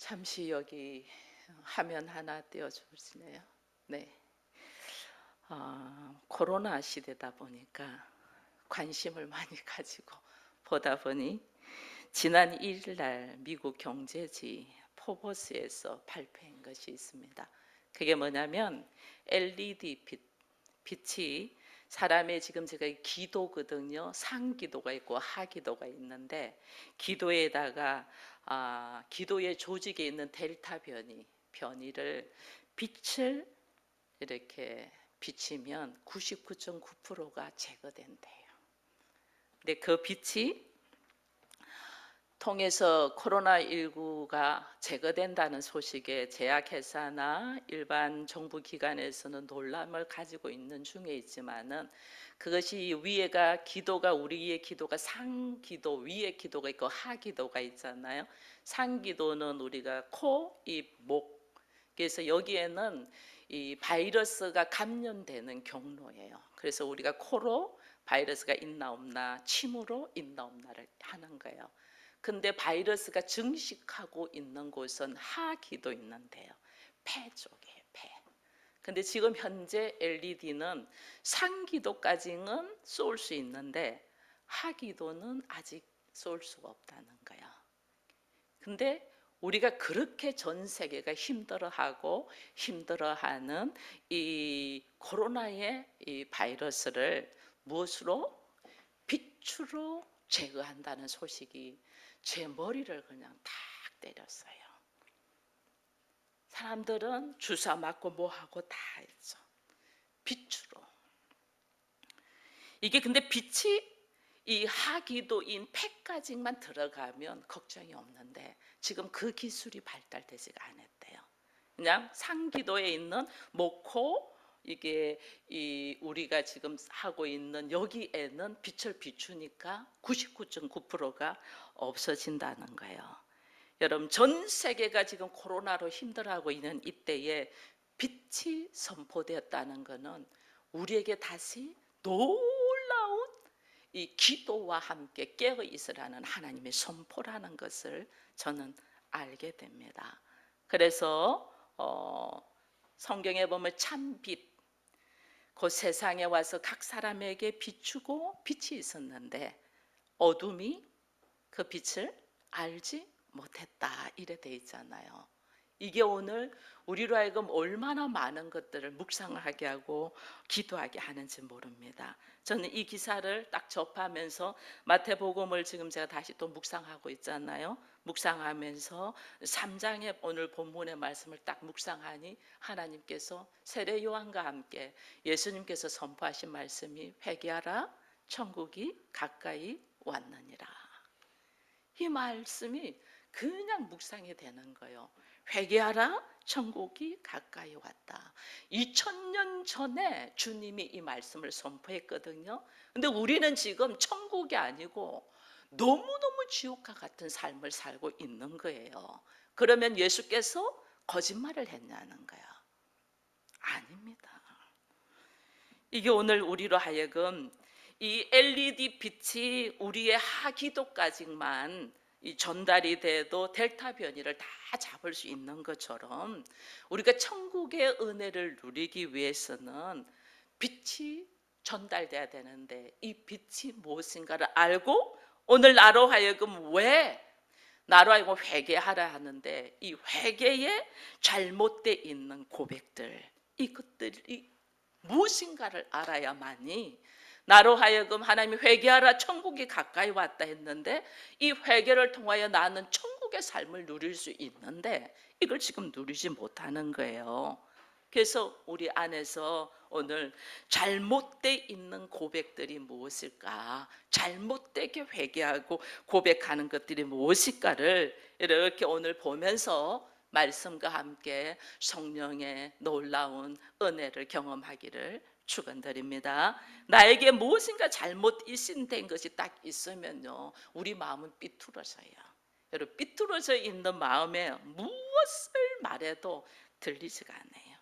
잠시 여기 화면 하나 띄워주시네요. 네. 코로나 시대다 보니까 관심을 많이 가지고 보다 보니 지난 1일 날 미국 경제지 포버스에서 발표한 것이 있습니다. 그게 뭐냐면 LED 빛이 사람의 지금 제가 기도거든요. 상기도가 있고 하기도가 있는데 기도에다가 기도의 조직에 있는 델타 변이를 빛을 이렇게 비치면 99.9%가 제거된대요. 근데 그 빛이 통해서 코로나19가 제거된다는 소식에 제약회사나 일반 정부 기관에서는 놀람을 가지고 있는 중에 있지만은 그것이 위에가 기도가 우리의 기도가 상기도 위에 기도가 있고 하기도가 있잖아요. 상기도는 우리가 코, 입, 목 그래서 여기에는 이 바이러스가 감염되는 경로예요. 그래서 우리가 코로 바이러스가 있나 없나 침으로 있나 없나를 하는 거예요. 근데 바이러스가 증식하고 있는 곳은 하기도 있는데요. 폐 쪽이에요. 폐. 근데 지금 현재 LED는 상기도까지는 쏠 수 있는데 하기도는 아직 쏠 수가 없다는 거예요. 근데 우리가 그렇게 전 세계가 힘들어하는 이 코로나의 이 바이러스를 무엇으로? 빛으로 제거한다는 소식이 제 머리를 그냥 탁 때렸어요. 사람들은 주사 맞고 뭐하고 다 했죠. 빛으로. 이게 근데 빛이 이 하기도인 폐까지만 들어가면 걱정이 없는데 지금 그 기술이 발달되지가 않았대요. 그냥 상기도에 있는 모코 이게 이 우리가 지금 하고 있는 여기에는 빛을 비추니까 99.9%가 없어진다는 거예요. 여러분 전 세계가 지금 코로나로 힘들어하고 있는 이때에 빛이 선포되었다는 것은 우리에게 다시 놀라운 이 기도와 함께 깨어 있으라는 하나님의 선포라는 것을 저는 알게 됩니다. 그래서 성경에 보면 참빛 그 세상에 와서 각 사람에게 비추고 빛이 있었는데 어둠이 그 빛을 알지 못했다 이래 돼 있잖아요. 이게 오늘 우리로 하여금 얼마나 많은 것들을 묵상하게 하고 기도하게 하는지 모릅니다. 저는 이 기사를 딱 접하면서 마태복음을 지금 제가 다시 또 묵상하고 있잖아요. 묵상하면서 3장의 오늘 본문의 말씀을 딱 묵상하니 하나님께서 세례 요한과 함께 예수님께서 선포하신 말씀이 회개하라 천국이 가까이 왔느니라. 이 말씀이 그냥 묵상이 되는 거예요. 회개하라 천국이 가까이 왔다. 2000년 전에 주님이 이 말씀을 선포했거든요. 근데 우리는 지금 천국이 아니고 너무너무 지옥과 같은 삶을 살고 있는 거예요. 그러면 예수께서 거짓말을 했냐는 거야. 아닙니다. 이게 오늘 우리로 하여금 이 LED 빛이 우리의 하기도까지만 전달이 돼도 델타 변이를 다 잡을 수 있는 것처럼 우리가 천국의 은혜를 누리기 위해서는 빛이 전달돼야 되는데 이 빛이 무엇인가를 알고 오늘 나로 하여금 회개하라 하는데 이 회개에 잘못되어 있는 고백들 이것들이 무엇인가를 알아야만이 나로 하여금 하나님이 회개하라 천국이 가까이 왔다 했는데 이 회개를 통하여 나는 천국의 삶을 누릴 수 있는데 이걸 지금 누리지 못하는 거예요. 그래서 우리 안에서 오늘 잘못되어 있는 고백들이 무엇일까? 잘못되게 회개하고 고백하는 것들이 무엇일까를 이렇게 오늘 보면서 말씀과 함께 성령의 놀라운 은혜를 경험하기를 축원드립니다. 나에게 무엇인가 잘못 일신된 것이 딱 있으면요, 우리 마음은 삐뚤어져요. 여러분 삐뚤어져 있는 마음에 무엇을 말해도 들리지가 않아요.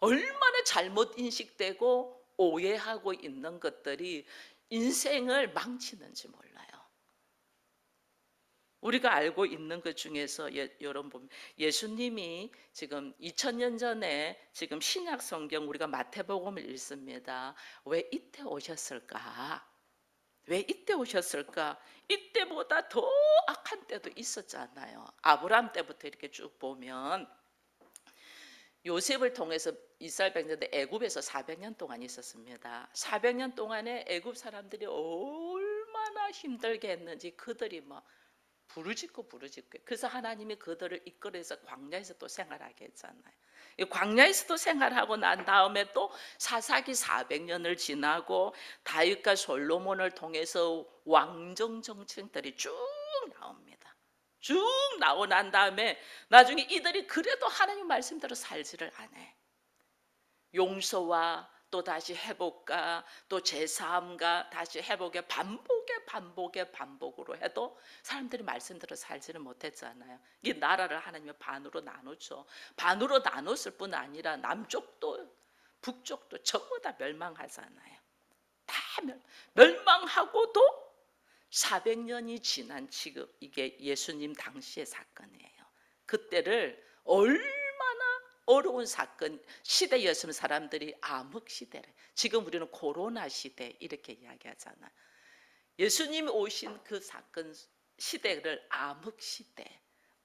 얼마나 잘못 인식되고 오해하고 있는 것들이 인생을 망치는지 몰라요. 우리가 알고 있는 것 중에서 여러분 보면 예수님이 지금 2000년 전에 지금 신약 성경 우리가 마태복음을 읽습니다. 왜 이때 오셨을까? 왜 이때 오셨을까? 이때보다 더 악한 때도 있었잖아요. 아브라함 때부터 이렇게 쭉 보면 요셉을 통해서 이스라엘 백성들 애굽에서 400년 동안 있었습니다. 400년 동안에 애굽 사람들이 얼마나 힘들게 했는지 그들이 막 부르짖고 그래서 하나님이 그들을 이끌어서 광야에서 또 생활하게 했잖아요. 광야에서도 생활하고 난 다음에 또 사사기 400년을 지나고 다윗과 솔로몬을 통해서 왕정 정책들이 쭉 나옵니다. 쭉 나오고 난 다음에 나중에 이들이 그래도 하나님 말씀대로 살지를 않아. 용서와 또 다시 회복과 또 제사함과 다시 회복의 반복으로 해도 사람들이 말씀대로 살지는 못했잖아요. 이 나라를 하나님이 반으로 나눴죠. 반으로 나눴을 뿐 아니라 남쪽도 북쪽도 전부 다 멸망하잖아요. 다 멸망하고도 400년이 지난 지금 이게 예수님 당시의 사건이에요. 그때를 얼마나 어려운 사건 시대였으면 사람들이 암흑 시대래. 지금 우리는 코로나 시대 이렇게 이야기하잖아. 예수님이 오신 그 사건 시대를 암흑 시대,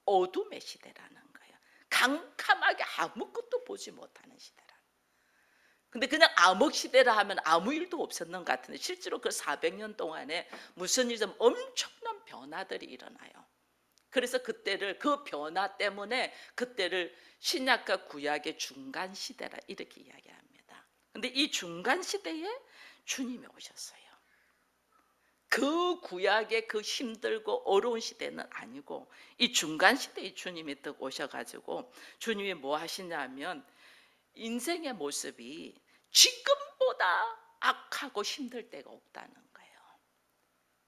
어둠의 시대라는 거예요. 캄캄하게 아무것도 보지 못하는 시대라. 근데 그냥 암흑 시대라 하면 아무 일도 없었는 것 같은데 실제로 그 400년 동안에 무슨 일좀 엄청난 변화들이 일어나요. 그래서 그때를 그 변화 때문에 그때를 신약과 구약의 중간 시대라 이렇게 이야기합니다. 근데 이 중간 시대에 주님이 오셨어요. 그 구약의 그 힘들고 어려운 시대는 아니고 이 중간 시대에 주님이 딱 오셔가지고 주님이 뭐 하시냐면 인생의 모습이 지금보다 악하고 힘들 때가 없다는 거예요.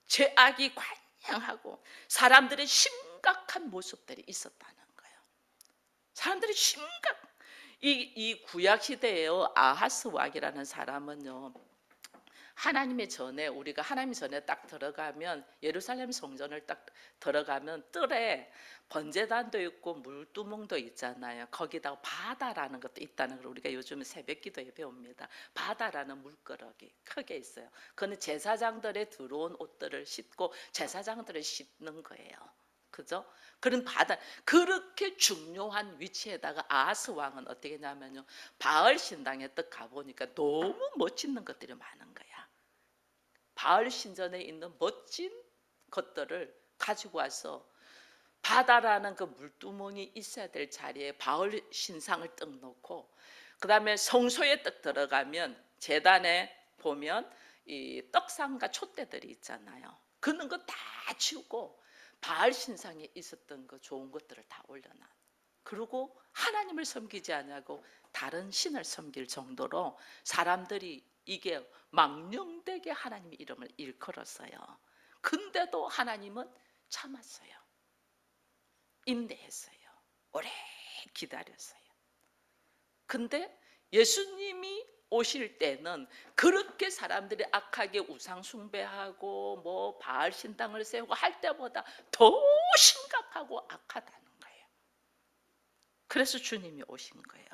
죄악이 관영하고 사람들의 심각한 모습들이 있었다는 거예요. 사람들이 이 구약 시대에요. 아하스 왕이라는 사람은요. 하나님의 전에 우리가 하나님 전에 딱 들어가면 예루살렘 성전을 딱 들어가면 뜰에 번제단도 있고 물두멍도 있잖아요. 거기다가 바다라는 것도 있다는 걸 우리가 요즘 새벽기도에 배웁니다. 바다라는 물그릇이 크게 있어요. 그는 제사장들의 들어온 옷들을 씻고 제사장들을 씻는 거예요. 그죠? 그런 바다 그렇게 중요한 위치에다가 아하스 왕은 어떻게 했냐면요. 바알 신당에 딱 가보니까 너무 멋있는 것들이 많은 거야. 바알 신전에 있는 멋진 것들을 가지고 와서 바다라는 그 물두멍이 있어야 될 자리에 바알 신상을 딱 놓고 그 다음에 성소에 딱 들어가면 재단에 보면 이 떡상과 촛대들이 있잖아요. 그런 거 다 치우고 바알 신상에 있었던 그 좋은 것들을 다 올려놔. 그리고 하나님을 섬기지 않냐고 다른 신을 섬길 정도로 사람들이 이게 망령되게 하나님의 이름을 일컬었어요. 근데도 하나님은 참았어요. 인내했어요. 오래 기다렸어요. 근데 예수님이 오실 때는 그렇게 사람들이 악하게 우상 숭배하고 뭐 바알 신당을 세우고 할 때보다 더 심각하고 악하다는 거예요. 그래서 주님이 오신 거예요.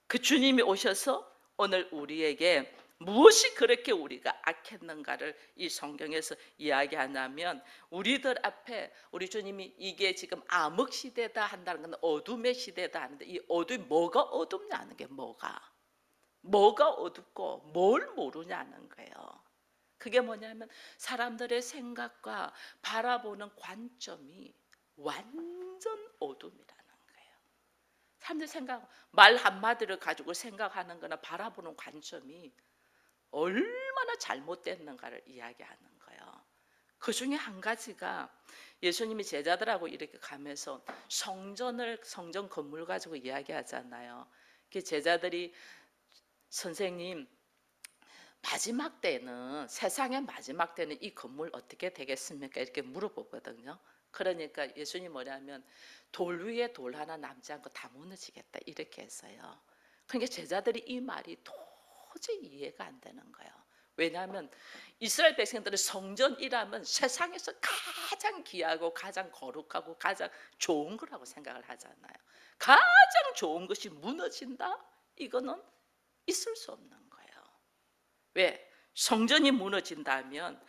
그 주님이 오셔서 오늘 우리에게 무엇이 그렇게 우리가 악했는가를 이 성경에서 이야기하냐면 우리들 앞에 우리 주님이 이게 지금 암흑 시대다 한다는 건 어둠의 시대다 하는데 이 어둠이 뭐가 어둡냐는 게 뭐가 어둡고 뭘 모르냐는 거예요. 그게 뭐냐면 사람들의 생각과 바라보는 관점이 완전 어둠이라는 거예요. 사람들 생각 말 한마디를 가지고 생각하는 거나 바라보는 관점이 얼마나 잘못됐는가를 이야기하는 거예요. 그 중에 한 가지가 예수님이 제자들하고 이렇게 가면서 성전 건물 가지고 이야기하잖아요. 제자들이 선생님 마지막 때는 세상의 마지막 때는 이 건물 어떻게 되겠습니까? 이렇게 물어보거든요. 그러니까 예수님 뭐냐면 돌 위에 돌 하나 남지 않고 다 무너지겠다 이렇게 했어요. 그러니까 제자들이 이 말이 도저히 이해가 안 되는 거예요. 왜냐하면 이스라엘 백성들의 성전이라면 세상에서 가장 귀하고 가장 거룩하고 가장 좋은 거라고 생각을 하잖아요. 가장 좋은 것이 무너진다? 이거는 있을 수 없는 거예요. 왜? 성전이 무너진다면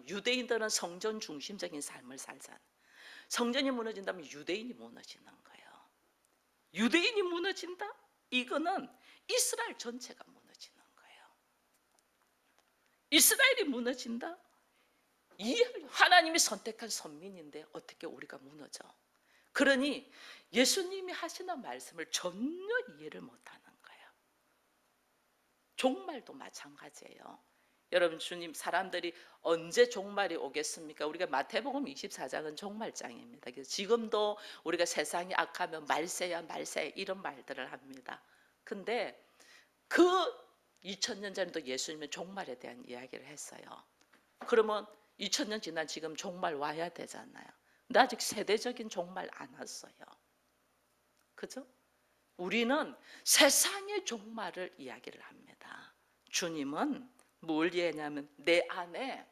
유대인들은 성전 중심적인 삶을 살잖아요. 성전이 무너진다면 유대인이 무너지는 거예요. 유대인이 무너진다? 이거는 이스라엘 전체가 무너지는 거예요. 이스라엘이 무너진다? 하나님이 선택한 선민인데 어떻게 우리가 무너져? 그러니 예수님이 하시는 말씀을 전혀 이해를 못하는 거예요. 종말도 마찬가지예요. 여러분, 주님, 사람들이 언제 종말이 오겠습니까? 우리가 마태복음 24장은 종말장입니다. 그래서 지금도 우리가 세상이 악하면 말세야 말세 이런 말들을 합니다. 근데 그 2000년 전에도 예수님은 종말에 대한 이야기를 했어요. 그러면 2000년 지난 지금 종말 와야 되잖아요. 근데 아직 세대적인 종말 안 왔어요. 그죠? 우리는 세상의 종말을 이야기를 합니다. 주님은 뭘 이해하냐면 내 안에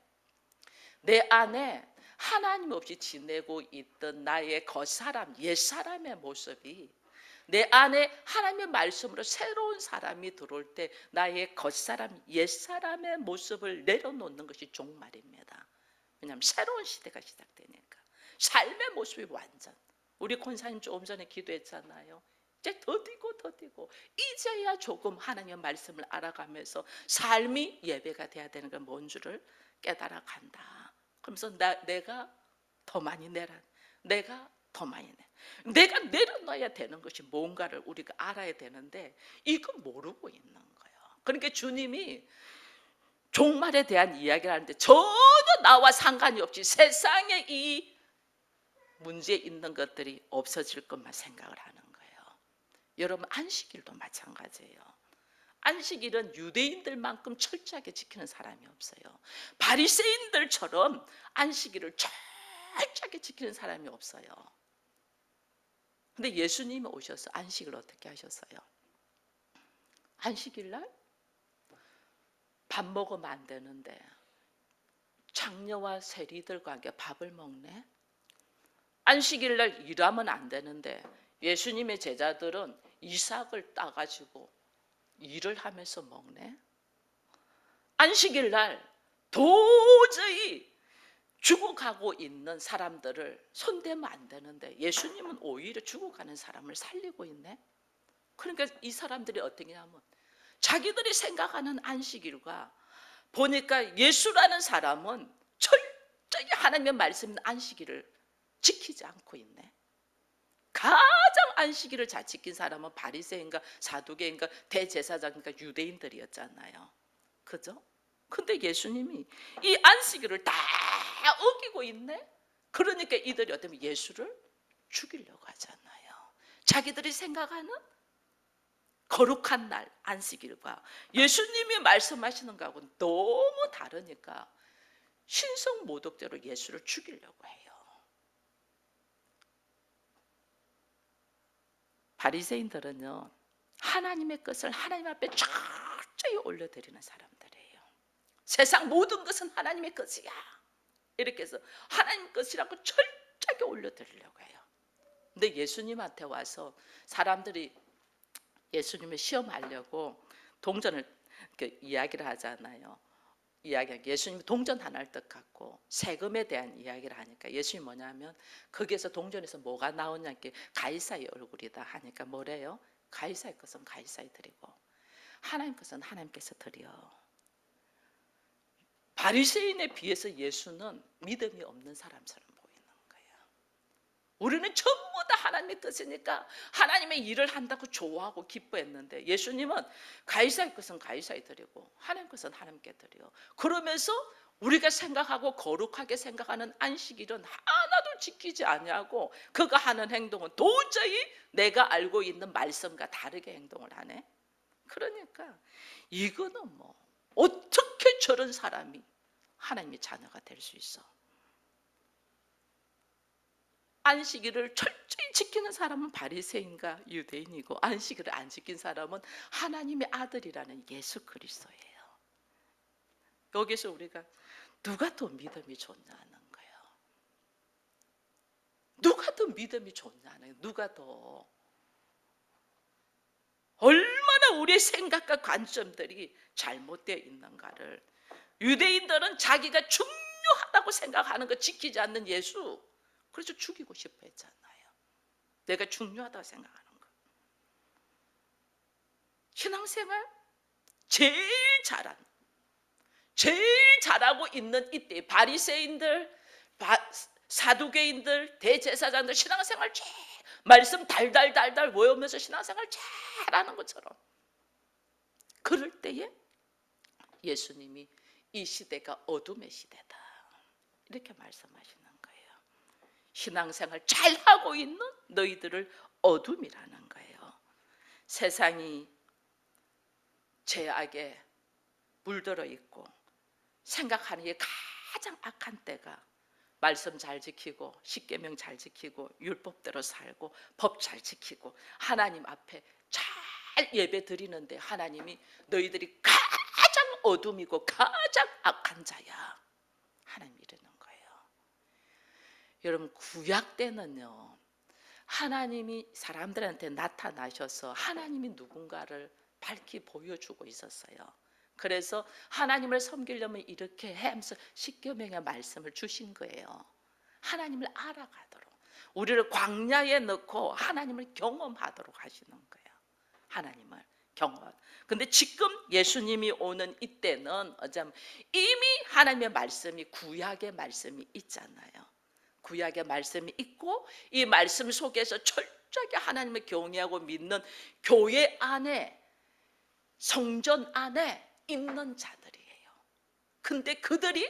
하나님 없이 지내고 있던 나의 겉사람, 옛사람의 모습이 내 안에 하나님의 말씀으로 새로운 사람이 들어올 때 나의 겉사람, 옛사람의 모습을 내려놓는 것이 종말입니다. 왜냐하면 새로운 시대가 시작되니까. 삶의 모습이 완전. 우리 권사님 조금 전에 기도했잖아요. 이제 더디고 이제야 조금 하나님의 말씀을 알아가면서 삶이 예배가 돼야 되는 건 뭔 줄을 깨달아 간다. 그러면서 내가 더 많이 내라. 내가 더 많이 내가 내려놔야 되는 것이 뭔가를 우리가 알아야 되는데 이거 모르고 있는 거예요. 그러니까 주님이 종말에 대한 이야기를 하는데 전혀 나와 상관이 없이 세상에 이 문제에 있는 것들이 없어질 것만 생각을 하는 거예요. 여러분, 안식일도 마찬가지예요. 안식일은 유대인들만큼 철저하게 지키는 사람이 없어요. 바리새인들처럼 안식일을 철저하게 지키는 사람이 없어요. 근데 예수님이 오셔서 안식을 어떻게 하셨어요? 안식일 날 밥 먹으면 안 되는데 장녀와 세리들과 함께 밥을 먹네? 안식일 날 일하면 안 되는데 예수님의 제자들은 이삭을 따가지고 일을 하면서 먹네? 안식일 날 도저히 죽어가고 있는 사람들을 손대면 안 되는데 예수님은 오히려 죽어가는 사람을 살리고 있네? 그러니까 이 사람들이 어떻게 하면 자기들이 생각하는 안식일과 보니까 예수라는 사람은 철저히 하나님의 말씀 있는 안식일을 지키지 않고 있네. 가장 안식일을 잘 지킨 사람은 바리새인가 사두개인가 대제사장인가 유대인들이었잖아요. 그죠? 근데 예수님이 이 안식일을 다 어기고 있네. 그러니까 이들이 어쩌면 예수를 죽이려고 하잖아요. 자기들이 생각하는 거룩한 날 안식일과 예수님이 말씀하시는 거하고는 너무 다르니까 신성모독대로 예수를 죽이려고 해요. 바리새인들은요, 하나님의 것을 하나님 앞에 철저히 올려드리는 사람들이에요. 세상 모든 것은 하나님의 것이야 이렇게 해서 하나님 것이라고 철저하게 올려드리려고 해요. 근데 예수님한테 와서 사람들이 예수님을 시험하려고 동전을 이야기를 하잖아요. 예수님이 동전 하나를 딱 갖고 세금에 대한 이야기를 하니까 예수님이 뭐냐면 거기에서 동전에서 뭐가 나오냐, 가이사의 얼굴이다 하니까 뭐래요? 가이사의 것은 가이사에 드리고 하나님 것은 하나님께서 드려. 바리새인에 비해서 예수는 믿음이 없는 사람처럼 보이는 거예요. 우리는 전부 다 하나님의 뜻이니까 하나님의 일을 한다고 좋아하고 기뻐했는데 예수님은 가이사의 것은 가이사에 드리고 하나님 것은 하나님께 드려. 그러면서 우리가 생각하고 거룩하게 생각하는 안식일은 하나도 지키지 아니하고 그가 하는 행동은 도저히 내가 알고 있는 말씀과 다르게 행동을 하네. 그러니까 이거는 뭐 어떻게 저런 사람이 하나님의 자녀가 될 수 있어? 안식일을 철저히 지키는 사람은 바리새인과 유대인이고 안식일을 안 지킨 사람은 하나님의 아들이라는 예수 그리스도예요. 여기서 우리가 누가 더 믿음이 좋냐는 거예요. 누가 더 믿음이 좋냐는 거예요. 누가 더 얼마나 우리의 생각과 관점들이 잘못되어 있는가를. 유대인들은 자기가 중요하다고 생각하는 거 지키지 않는 예수, 그래서 죽이고 싶어 했잖아요. 내가 중요하다고 생각하는 거. 신앙생활 제일 잘하고 있는 이때 바리새인들, 사두개인들, 대제사장들 신앙생활 제일 말씀 달달달달 외우면서 신앙생활 잘하는 것처럼, 그럴 때에 예수님이 이 시대가 어둠의 시대다 이렇게 말씀하시는 거예요. 신앙생활 잘하고 있는 너희들을 어둠이라는 거예요. 세상이 죄악에 물들어 있고 생각하는 게 가장 악한 때가 말씀 잘 지키고 십계명 잘 지키고 율법대로 살고 법 잘 지키고 하나님 앞에 잘 예배 드리는데 하나님이 너희들이 가장 어둠이고 가장 악한 자야, 하나님 이러는 거예요. 여러분, 구약 때는요, 하나님이 사람들한테 나타나셔서 하나님이 누군가를 밝히 보여주고 있었어요. 그래서 하나님을 섬기려면 이렇게 하면서 십계명의 말씀을 주신 거예요. 하나님을 알아가도록, 우리를 광야에 넣고 하나님을 경험하도록 하시는 거예요. 하나님을 경험. 근데 지금 예수님이 오는 이때는 어쩌면 이미 하나님의 말씀이, 구약의 말씀이 있잖아요. 구약의 말씀이 있고 이 말씀 속에서 철저하게 하나님을 경외하고 믿는 교회 안에, 성전 안에 있는 자들이에요. 근데 그들이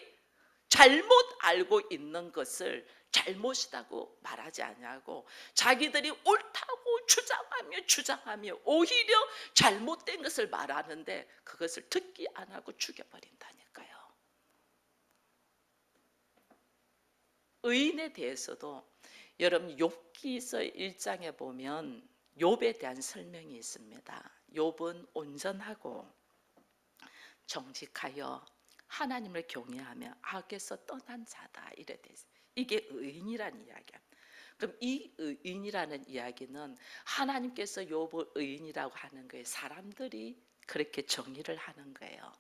잘못 알고 있는 것을 잘못이라고 말하지 않냐고, 자기들이 옳다고 주장하며 오히려 잘못된 것을 말하는데 그것을 듣기 안 하고 죽여버린다니까요. 의인에 대해서도 여러분 욥기서 1장에 보면 욥에 대한 설명이 있습니다. 욥은 온전하고 정직하여 하나님을 경외하며 악에서 떠난 자다 이래 돼 있어요. 이게 의인이라는 이야기야. 그럼 이 의인이라는 이야기는 하나님께서 욥을 의인이라고 하는 거예요. 사람들이 그렇게 정의를 하는 거예요.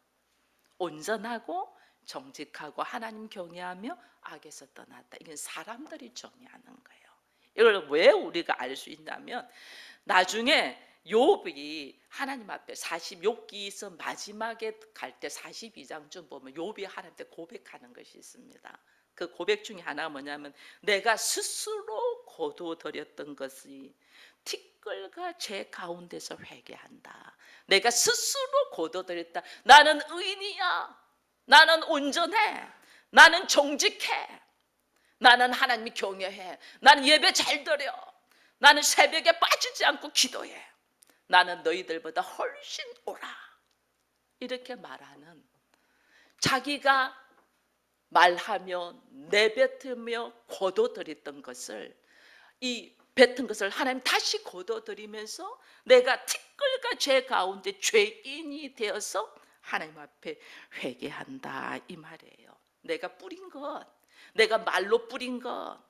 온전하고 정직하고 하나님 경외하며 악에서 떠났다. 이건 사람들이 정의하는 거예요. 이걸 왜 우리가 알 수 있냐면 나중에 욥이 하나님 앞에 욥기서 마지막에 갈 때 42장쯤 보면 욥이 하나님께 고백하는 것이 있습니다. 그 고백 중에 하나가 뭐냐면 내가 스스로 거두어들였던 것이 티끌과 제 가운데서 회개한다. 내가 스스로 거두어들였다. 나는 의인이야. 나는 온전해. 나는 정직해. 나는 하나님이 경외해. 나는 예배 잘 드려. 나는 새벽에 빠지지 않고 기도해. 나는 너희들보다 훨씬 옳아. 이렇게 말하는, 자기가 말하며 내뱉으며 거둬들였던 것을, 이 뱉은 것을 하나님 다시 거둬들이면서 내가 티끌과 죄 가운데 죄인이 되어서 하나님 앞에 회개한다 이 말이에요. 내가 뿌린 것, 내가 말로 뿌린 것,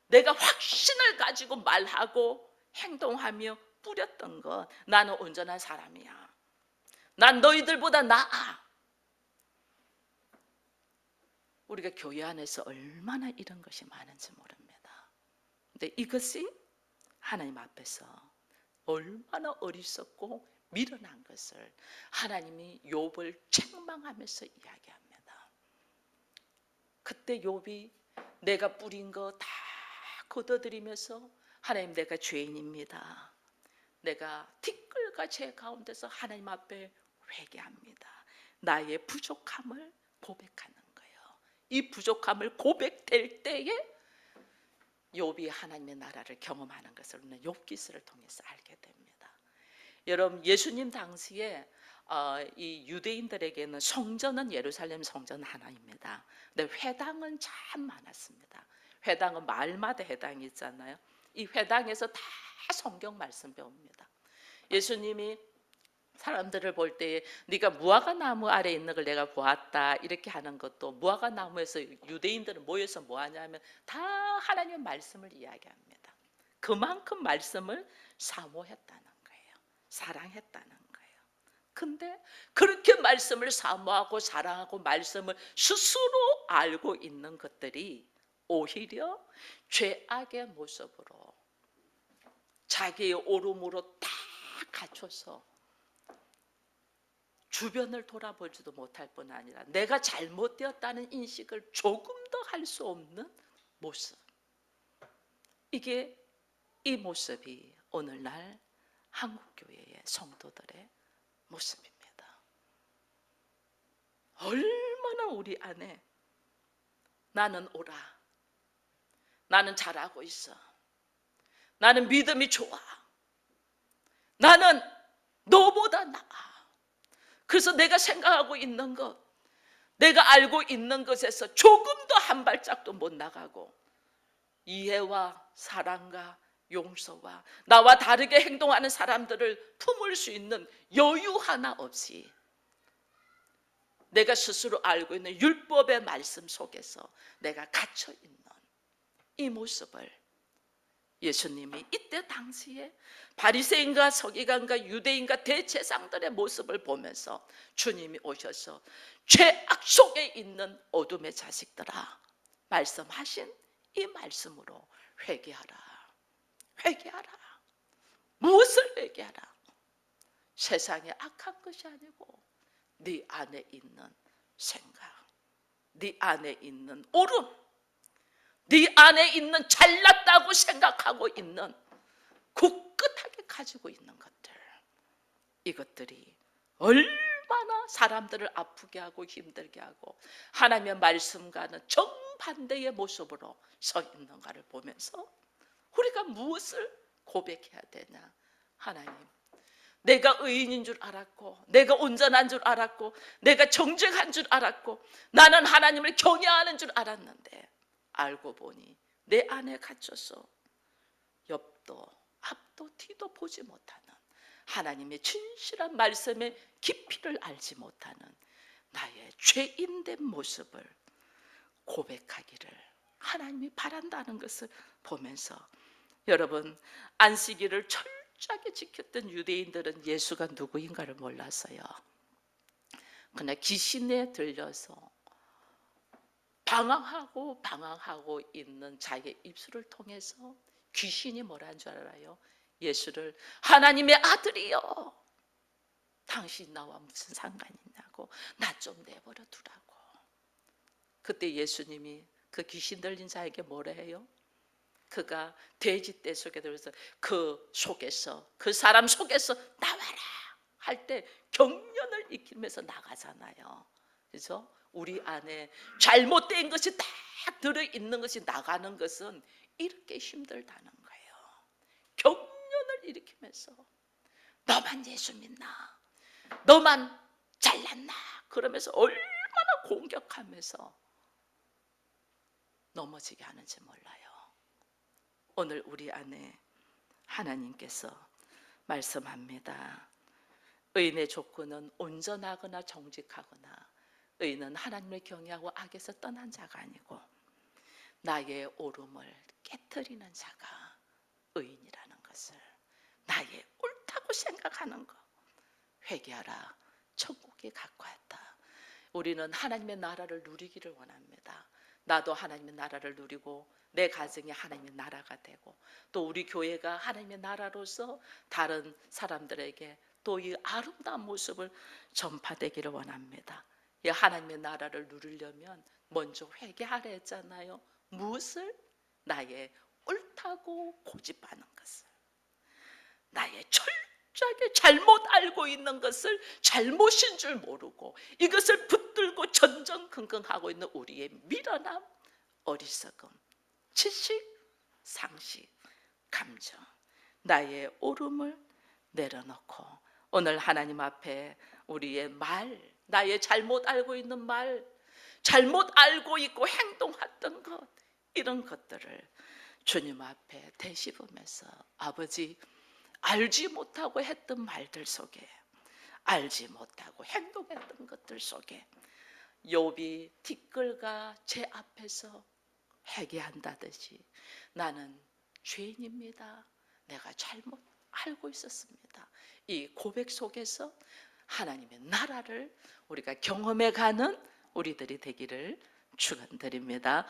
내가 확신을 가지고 말하고 행동하며 뿌렸던 것, 나는 온전한 사람이야. 난 너희들보다 나아. 우리가 교회 안에서 얼마나 이런 것이 많은지 모릅니다. 근데 이것이 하나님 앞에서 얼마나 어리석고 미련한 것을 하나님이 욥을 책망하면서 이야기합니다. 그때 욥이 내가 뿌린 거 다 걷어들이면서 하나님, 내가 죄인입니다. 내가 티끌과 죄 가운데서 하나님 앞에 회개합니다. 나의 부족함을 고백하는 거예요. 이 부족함을 고백될 때에 욥이 하나님의 나라를 경험하는 것을 우리는 욥기서를 통해서 알게 됩니다. 여러분, 예수님 당시에 이 유대인들에게는 성전은 예루살렘 성전 하나입니다. 근데 회당은 참 많았습니다. 회당은 마을마다 회당이 있잖아요. 이 회당에서 다 성경 말씀 배웁니다. 예수님이 사람들을 볼 때 네가 무화과 나무 아래 있는 걸 내가 보았다 이렇게 하는 것도, 무화과 나무에서 유대인들은 모여서 뭐 하냐면 다 하나님의 말씀을 이야기합니다. 그만큼 말씀을 사모했다는 거예요. 사랑했다는 거예요. 근데 그렇게 말씀을 사모하고 사랑하고 말씀을 스스로 알고 있는 것들이 오히려 죄악의 모습으로 자기의 오름으로 다 갖춰서 주변을 돌아보지도 못할 뿐 아니라 내가 잘못되었다는 인식을 조금도 할 수 없는 모습. 이 모습이 오늘날 한국교회의 성도들의 모습입니다. 얼마나 우리 안에 나는 옳아, 나는 잘하고 있어, 나는 믿음이 좋아, 나는 너보다 나아. 그래서 내가 생각하고 있는 것, 내가 알고 있는 것에서 조금도 한 발짝도 못 나가고 이해와 사랑과 용서와 나와 다르게 행동하는 사람들을 품을 수 있는 여유 하나 없이 내가 스스로 알고 있는 율법의 말씀 속에서 내가 갇혀 있는 이 모습을 예수님이 이때 당시에 바리새인과 서기관과 유대인과 대제사장들의 모습을 보면서 주님이 오셔서 죄악 속에 있는 어둠의 자식들아, 말씀하신 이 말씀으로 회개하라. 회개하라. 무엇을 회개하라? 세상에 악한 것이 아니고 네 안에 있는 생각, 네 안에 있는 오름, 네 안에 있는 잘났다고 생각하고 있는 굳굳하게 가지고 있는 것들, 이것들이 얼마나 사람들을 아프게 하고 힘들게 하고 하나님의 말씀과는 정반대의 모습으로 서 있는가를 보면서 우리가 무엇을 고백해야 되냐? 하나님, 내가 의인인 줄 알았고, 내가 온전한 줄 알았고, 내가 정직한 줄 알았고, 나는 하나님을 경외하는 줄 알았는데 알고 보니 내 안에 갇혀서 옆도 앞도 뒤도 보지 못하는, 하나님의 진실한 말씀의 깊이를 알지 못하는 나의 죄인된 모습을 고백하기를 하나님이 바란다는 것을 보면서, 여러분, 안식일을 철저하게 지켰던 유대인들은 예수가 누구인가를 몰랐어요. 그냥 귀신에 들려서 방황하고 있는 자기의 입술을 통해서 귀신이 뭐라는 줄 알아요? 예수를 하나님의 아들이요, 당신 나와 무슨 상관이 있냐고, 나 좀 내버려 두라고. 그때 예수님이 그 귀신 들린 자에게 뭐라 해요? 그가 돼지떼 속에 들어서 그 속에서, 그 사람 속에서 나와라 할 때 경련을 익히면서 나가잖아요. 그래서 우리 안에 잘못된 것이 딱 들어있는 것이 나가는 것은 이렇게 힘들다는 거예요. 경련을 일으키면서 너만 예수 믿나, 너만 잘났나, 그러면서 얼마나 공격하면서 넘어지게 하는지 몰라요. 오늘 우리 안에 하나님께서 말씀합니다. 의인의 조건은 온전하거나 정직하거나, 의인은 하나님을 경외하고 악에서 떠난 자가 아니고 나의 오름을 깨트리는 자가 의인이라는 것을, 나의 옳다고 생각하는 것, 회개하라, 천국이 가까웠다. 우리는 하나님의 나라를 누리기를 원합니다. 나도 하나님의 나라를 누리고 내 가정이 하나님의 나라가 되고, 또 우리 교회가 하나님의 나라로서 다른 사람들에게 또 이 아름다운 모습을 전파되기를 원합니다. 이 하나님의 나라를 누리려면 먼저 회개하라 했잖아요. 무엇을? 나의 옳다고 고집하는 것을, 나의 철저하게 잘못 알고 있는 것을 잘못인 줄 모르고 이것을 붙들고 전전긍긍하고 있는 우리의 미련함, 어리석음, 지식, 상식, 감정, 나의 오름을 내려놓고 오늘 하나님 앞에 우리의 말, 나의 잘못 알고 있는 말, 잘못 알고 있고 행동했던 것, 이런 것들을 주님 앞에 되씹으면서, 아버지, 알지 못하고 했던 말들 속에, 알지 못하고 행동했던 것들 속에 욥이 티끌과 제 앞에서 회개한다듯이 나는 죄인입니다. 내가 잘못 알고 있었습니다. 이 고백 속에서 하나님의 나라를 우리가 경험해 가는 우리들이 되기를 축원드립니다.